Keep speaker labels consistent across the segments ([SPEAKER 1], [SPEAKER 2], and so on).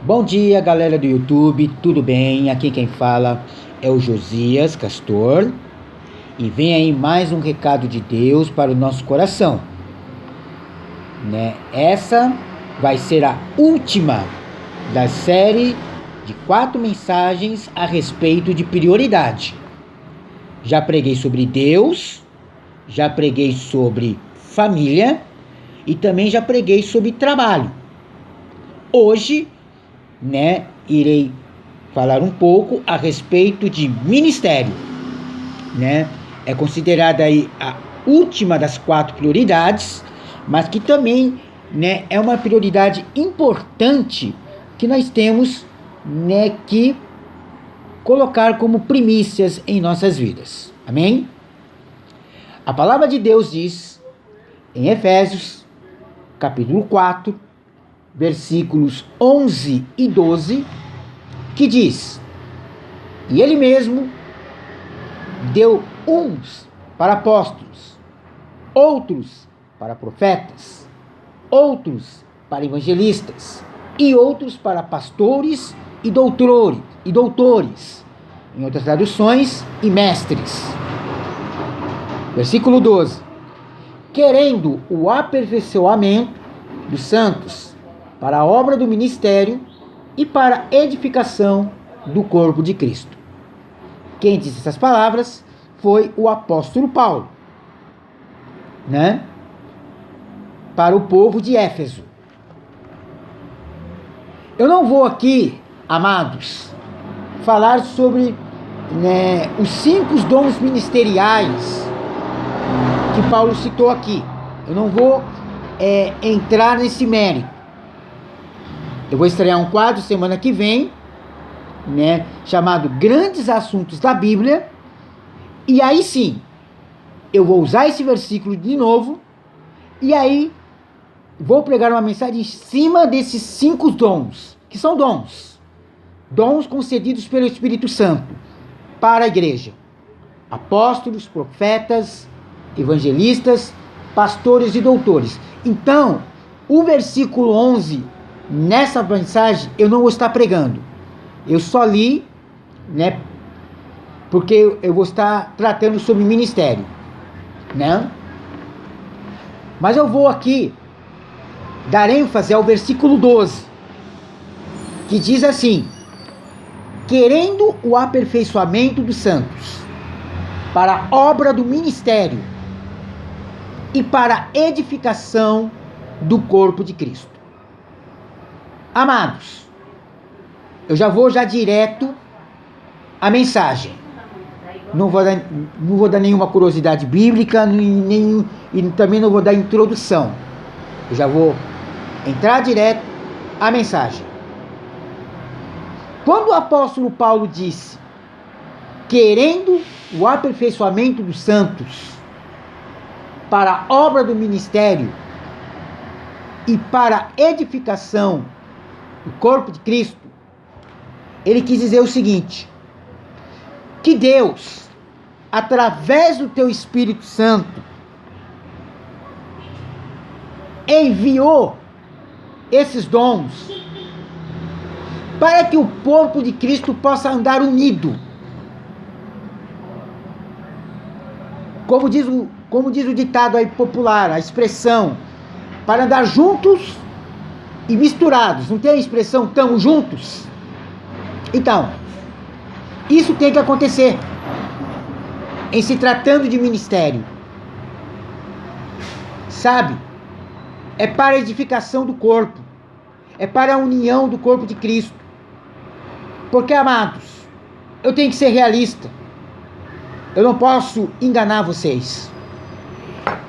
[SPEAKER 1] Bom dia, galera do YouTube, tudo bem? Aqui quem fala é o Josias Castor e vem aí mais um recado de Deus para o nosso coração, né? Essa vai ser a última da série de 4 mensagens a respeito de prioridade. Já preguei sobre Deus, já preguei sobre família e também já preguei sobre trabalho. Hoje, irei falar um pouco a respeito de ministério, É considerada aí a última das 4 prioridades, mas que também, é uma prioridade importante que nós temos, que colocar como primícias em nossas vidas. Amém? A palavra de Deus diz em Efésios, capítulo 4, versículos 11 e 12, que diz: e ele mesmo deu uns para apóstolos, outros para profetas, outros para evangelistas e outros para pastores e doutores, em outras traduções, e mestres. Versículo 12: querendo o aperfeiçoamento dos santos para a obra do ministério e para a edificação do corpo de Cristo. Quem disse essas palavras foi o apóstolo Paulo, para o povo de Éfeso. Eu não vou aqui, amados, falar sobre os 5 dons ministeriais que Paulo citou aqui. Eu não vou entrar nesse mérito. Eu vou estrear um quadro semana que vem, chamado Grandes Assuntos da Bíblia, e aí sim, eu vou usar esse versículo de novo, e aí vou pregar uma mensagem em cima desses 5 dons, que são dons concedidos pelo Espírito Santo para a igreja: apóstolos, profetas, evangelistas, pastores e doutores. Então, o versículo 11, nessa mensagem, eu não vou estar pregando. Eu só li, porque eu vou estar tratando sobre ministério, Mas eu vou aqui dar ênfase ao versículo 12, que diz assim: querendo o aperfeiçoamento dos santos para a obra do ministério e para a edificação do corpo de Cristo. Amados, eu já vou direto à mensagem. Não vou dar nenhuma curiosidade bíblica, e também não vou dar introdução. Eu já vou entrar direto à mensagem. Quando o apóstolo Paulo disse, querendo o aperfeiçoamento dos santos para a obra do ministério e para a edificação do corpo de Cristo, ele quis dizer o seguinte: que Deus, através do teu Espírito Santo, enviou esses dons para que o corpo de Cristo possa andar unido. Como diz o ditado aí popular, a expressão, para andar juntos e misturados. Não tem a expressão tamo juntos? Então, isso tem que acontecer em se tratando de ministério. Sabe? É para a edificação do corpo. É para a união do corpo de Cristo. Porque, amados, eu tenho que ser realista. Eu não posso enganar vocês.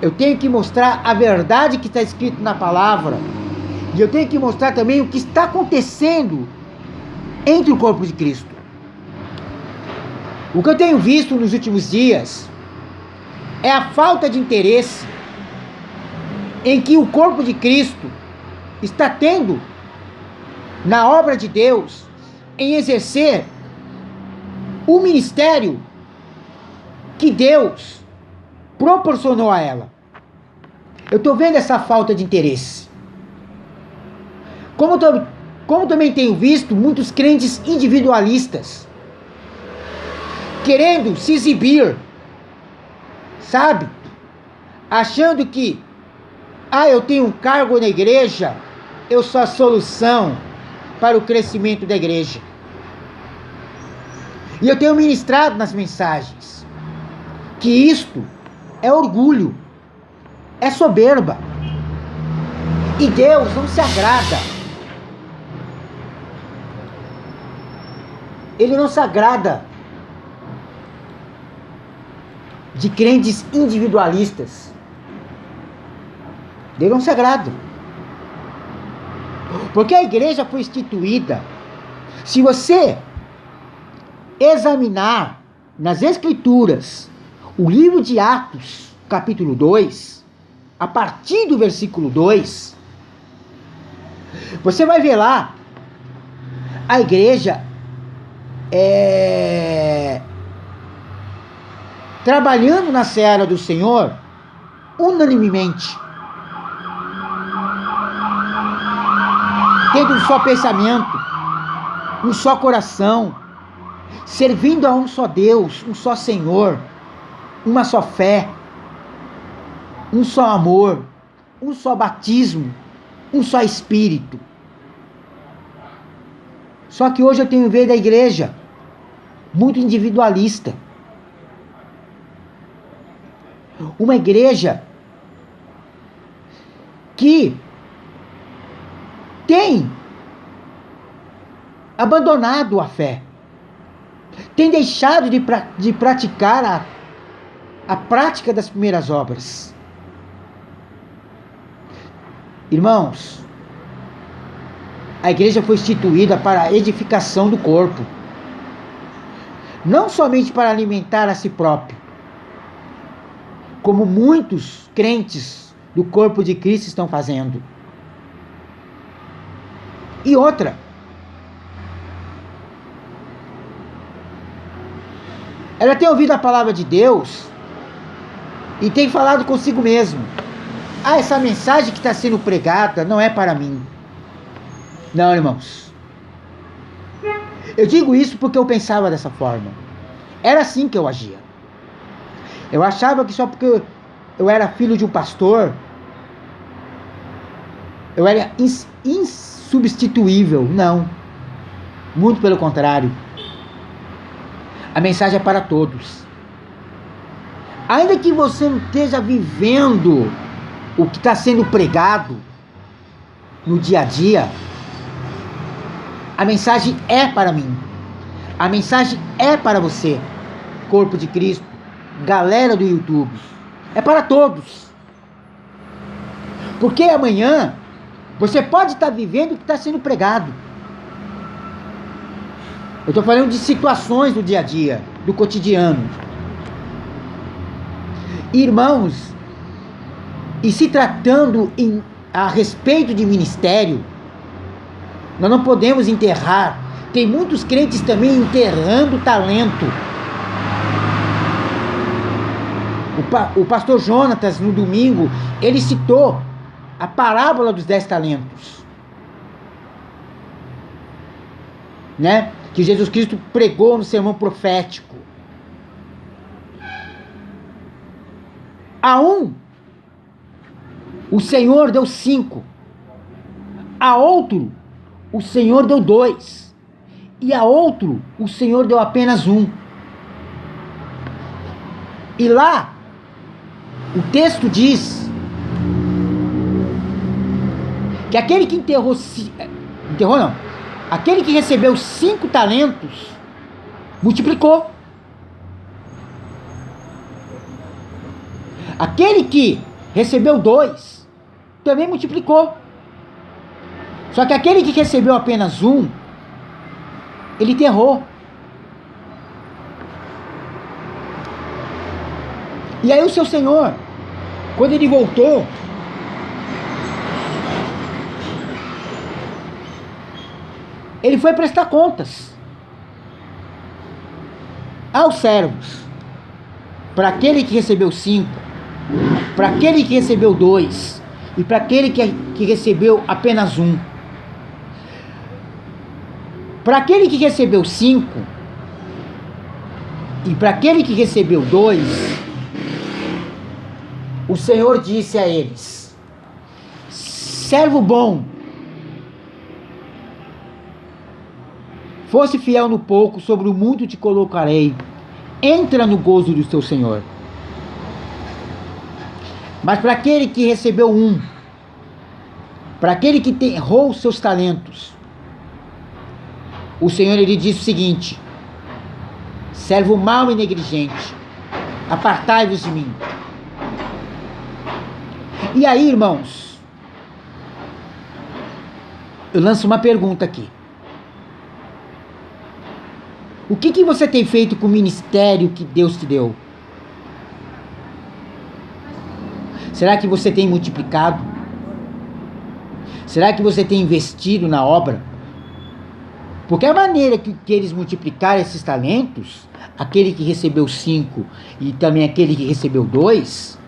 [SPEAKER 1] Eu tenho que mostrar a verdade que está escrito na palavra. E eu tenho que mostrar também o que está acontecendo entre o corpo de Cristo. O que eu tenho visto nos últimos dias é a falta de interesse em que o corpo de Cristo está tendo na obra de Deus, em exercer o ministério que Deus proporcionou a ela. Eu estou vendo essa falta de interesse. Como Como também tenho visto muitos crentes individualistas querendo se exibir, sabe? Achando que, eu tenho um cargo na igreja, eu sou a solução para o crescimento da igreja. E eu tenho ministrado nas mensagens que isto é orgulho, é soberba. E Deus não se agrada. Ele não se agrada de crentes individualistas. Deus não se agrada. Porque a igreja foi instituída. Se você examinar nas Escrituras o livro de Atos, capítulo 2, a partir do versículo 2, você vai ver lá a igreja trabalhando na seara do Senhor unanimemente, tendo um só pensamento, um só coração, servindo a um só Deus, um só Senhor, uma só fé, um só amor, um só batismo, um só Espírito. Só que hoje eu tenho visto da igreja muito individualista. Uma igreja que tem abandonado a fé, tem deixado de praticar a prática das primeiras obras. Irmãos, a igreja foi instituída para a edificação do corpo, não somente para alimentar a si próprio, como muitos crentes do corpo de Cristo estão fazendo. E outra, ela tem ouvido a palavra de Deus e tem falado consigo mesmo: essa mensagem que está sendo pregada não é para mim. Não, irmãos. Eu digo isso porque eu pensava dessa forma. Era assim que eu agia. Eu achava que só porque eu era filho de um pastor, eu era insubstituível. Não. Muito pelo contrário. A mensagem é para todos. Ainda que você não esteja vivendo o que está sendo pregado no dia a dia, a mensagem é para mim. A mensagem é para você, corpo de Cristo, galera do YouTube. É para todos. Porque amanhã você pode estar vivendo o que está sendo pregado. Eu estou falando de situações do dia a dia, do cotidiano. Irmãos, e se tratando a respeito de ministério, nós não podemos enterrar. Tem muitos crentes também enterrando talento. O pastor Jonatas, no domingo, ele citou a parábola dos 10 talentos. Né? Que Jesus Cristo pregou no sermão profético. A um, o Senhor deu 5. A outro, o Senhor deu 2. E a outro, o Senhor deu apenas 1. E lá, o texto diz que aquele que aquele que recebeu 5 talentos, multiplicou. Aquele que recebeu 2, também multiplicou. Só que aquele que recebeu apenas 1, ele enterrou. E aí o seu Senhor, quando ele voltou, ele foi prestar contas aos servos. Para aquele que recebeu 5, para aquele que recebeu 2 e para aquele que recebeu apenas 1. Para aquele que recebeu 5 e para aquele que recebeu 2, o Senhor disse a eles: servo bom, fosse fiel no pouco, sobre o muito te colocarei, entra no gozo do teu Senhor. Mas para aquele que recebeu 1, para aquele que errou os seus talentos, o Senhor ele diz o seguinte: servo mau e negligente, apartai-vos de mim. E aí, irmãos, eu lanço uma pergunta aqui. O que você tem feito com o ministério que Deus te deu? Será que você tem multiplicado? Será que você tem investido na obra? Porque a maneira que eles multiplicaram esses talentos, aquele que recebeu 5 e também aquele que recebeu 2,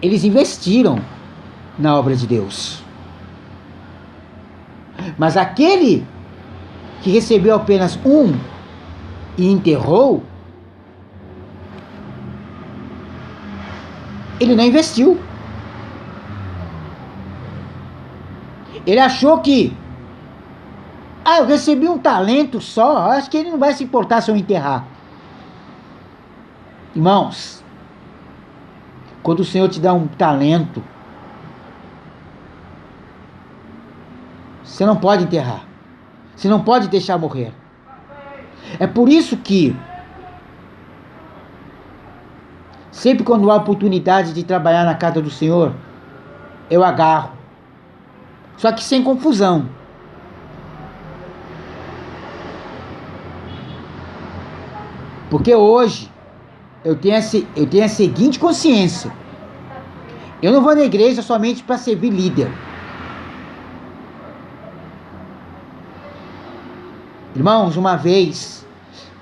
[SPEAKER 1] eles investiram na obra de Deus. Mas aquele que recebeu apenas 1 e enterrou, ele não investiu. Ele achou que, eu recebi um talento só, acho que ele não vai se importar se eu enterrar. Irmãos, quando o Senhor te dá um talento, você não pode enterrar. Você não pode deixar morrer. É por isso que sempre quando há oportunidade de trabalhar na casa do Senhor, eu agarro. Só que sem confusão. Porque hoje eu tenho a seguinte consciência: eu não vou na igreja somente para servir líder. Irmãos, uma vez,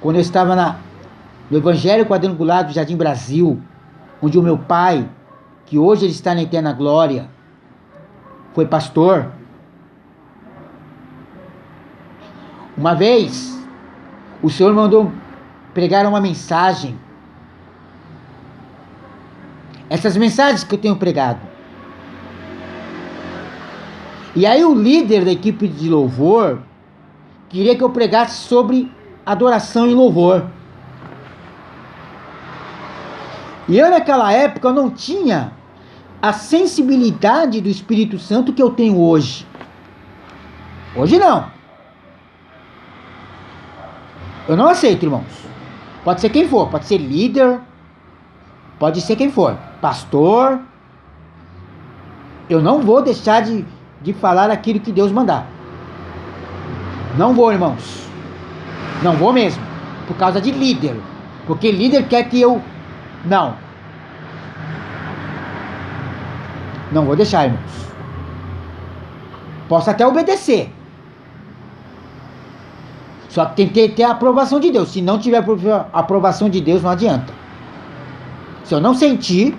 [SPEAKER 1] quando eu estava no Evangelho Quadrangular do Jardim Brasil, onde o meu pai, que hoje ele está na eterna glória, foi pastor. Uma vez, o Senhor mandou pregar uma mensagem. Essas mensagens que eu tenho pregado. E aí o líder da equipe de louvor queria que eu pregasse sobre adoração e louvor. E eu naquela época eu não tinha a sensibilidade do Espírito Santo que eu tenho hoje. Hoje não. Eu não aceito, irmãos. Pode ser quem for, pode ser líder, pode ser quem for, pastor. Eu não vou deixar de falar aquilo que Deus mandar. Não vou, irmãos. Não vou mesmo. Por causa de líder. Porque líder quer que eu... Não. Não vou deixar, irmãos. Posso até obedecer. Só que tem que ter a aprovação de Deus. Se não tiver a aprovação de Deus, não adianta. Se eu não sentir,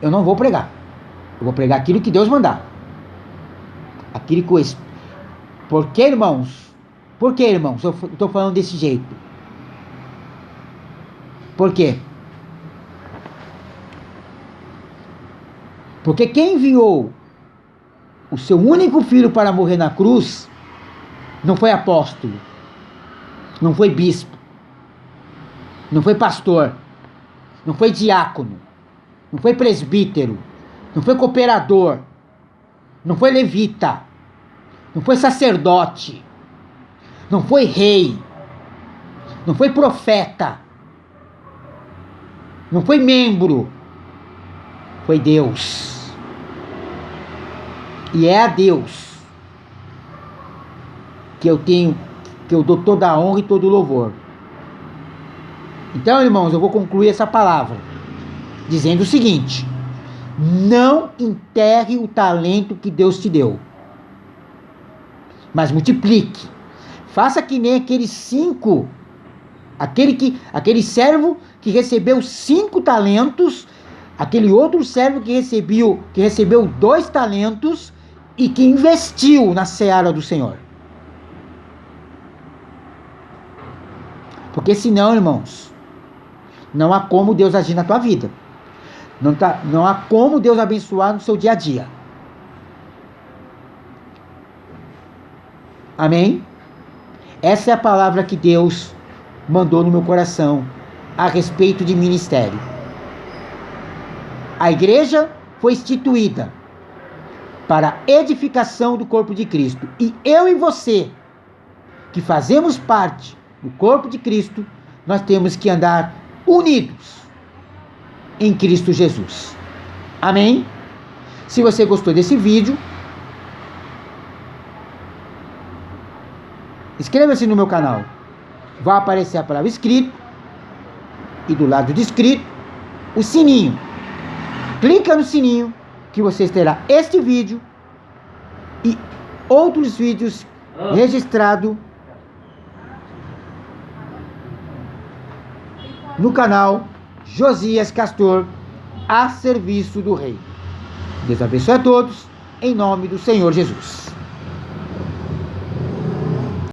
[SPEAKER 1] eu não vou pregar. Eu vou pregar aquilo que Deus mandar. Aquilo que o... Por que, irmãos? Por que, irmãos? Eu estou falando desse jeito. Por quê? Porque quem enviou o seu único filho para morrer na cruz não foi apóstolo, não foi bispo, não foi pastor, não foi diácono, não foi presbítero, não foi cooperador, não foi levita, não foi sacerdote, não foi rei, não foi profeta, não foi membro, foi Deus. E é a Deus que eu dou toda a honra e todo o louvor. Então, irmãos, eu vou concluir essa palavra dizendo o seguinte: não enterre o talento que Deus te deu, mas multiplique. Faça que nem aqueles 5, aquele servo que recebeu 5 talentos, aquele outro servo que recebeu 2 talentos e que investiu na seara do Senhor. Porque senão, irmãos, não há como Deus agir na tua vida. Não há como Deus abençoar no seu dia a dia. Amém? Essa é a palavra que Deus mandou no meu coração a respeito de ministério. A igreja foi instituída para a edificação do corpo de Cristo. E eu e você, que fazemos parte do corpo de Cristo, nós temos que andar unidos em Cristo Jesus. Amém? Se você gostou desse vídeo, inscreva-se no meu canal. Vai aparecer a palavra inscrito e do lado de inscrito o sininho. Clica no sininho que você terá este vídeo e outros vídeos registrados no canal Josias Castor, a serviço do Rei. Deus abençoe a todos, em nome do Senhor Jesus.